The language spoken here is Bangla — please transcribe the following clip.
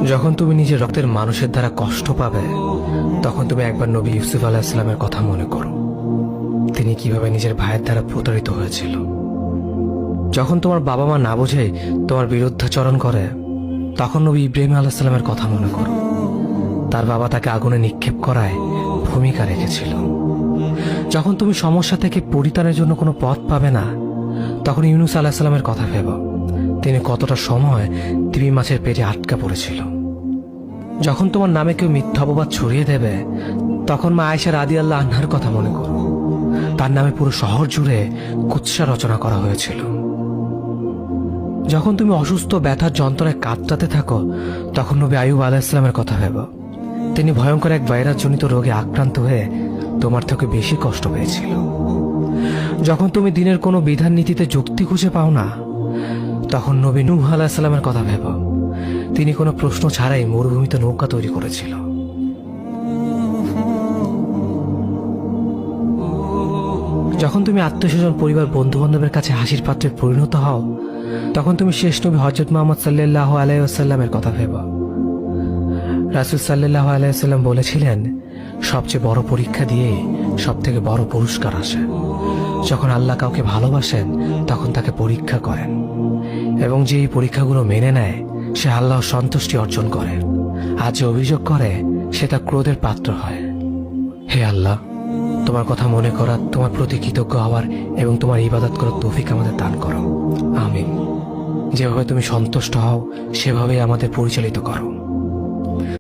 যখন তুমি নিজের রক্তের মানুষের দ্বারা কষ্ট পাবে, তখন তুমি একবার নবী ইউসুফ আলাইহিস সালামের কথা মনে করো। তিনি কিভাবে নিজের ভাইয়ের দ্বারা প্রতারিত হয়েছিল। যখন তোমার বাবা মা না বুঝেই তোমার বিরুদ্ধাচরণ করে, তখন নবী ইব্রাহিম আলাইহিস সালামের কথা মনে করো। তার বাবা তাকে আগুনে নিক্ষেপ করায় ভূমিকা রেখেছিল। যখন তুমি সমস্যা থেকে পরিত্রাণের জন্য কোনো পথ পাবে না, তখন ইউনুস আলাইহিস সালামের কথা ভেবো। তিনি কতটা সময় তিমি মাছের পেটে আটকা পড়েছিল। যখন তোমার নামে কেউ মিথ্যা অপবাদ ছড়িয়ে দেবে, তখন মা আয়েশা রাদিয়াল্লাহু আনহার কথা মনে করো। তার নামে পুরো শহর জুড়ে কুৎসা রচনা করা হয়েছিল। যখন তুমি অসুস্থ ব্যথার যন্ত্রণায় কাতরাতে থাকো, তখন নবী আইয়ুব আলাইহিস সালামের কথা ভেবো। তিনি ভয়ঙ্কর এক ভাইরাসজনিত রোগে আক্রান্ত হয়ে তোমার থেকে বেশি কষ্ট পেয়েছিল। যখন তুমি দিনের কোনো বিধান নীতিতে যুক্তি খুঁজে পাও না, তখন নবী নূহ আলাইহিস সালামের কথা ভেবো। তিনি কোনো প্রশ্ন ছাড়াই মরুভূমিতে নৌকা তৈরি করেছিল। যখন তুমি আত্মীয়স্বজন, পরিবার, বন্ধু বান্ধবের কাছে হাসির পাত্রে পরিণত হও, তখন তুমি শেষ নবী হযরত মুহাম্মদ সাল্লাল্লাহু আলাইহি ওয়াসাল্লামের কথা ভেবো। রাসূল সাল্লাল্লাহু আলাইহি ওয়াসাল্লাম বলেছিলেন, সবচেয়ে বড় পরীক্ষা দিয়ে সবথেকে বড় পুরস্কার আসে। যখন আল্লাহ কাউকে ভালোবাসেন, তখন তাকে পরীক্ষা করেন, এবং যে এই পরীক্ষাগুলো মেনে নেয়, সে আল্লাহর সন্তুষ্টি অর্জন করে। আর যে অভিযোগ করে, সে তার ক্রোধের পাত্র হয়। হে আল্লাহ, তোমার কথা মনে করা, তোমার প্রতি কৃতজ্ঞ হওয়ার এবং তোমার ইবাদত করার তৌফিক আমাদের দান করো। আমিন। যেভাবে তুমি সন্তুষ্ট হও, সেভাবেই আমাদের পরিচালিত করো।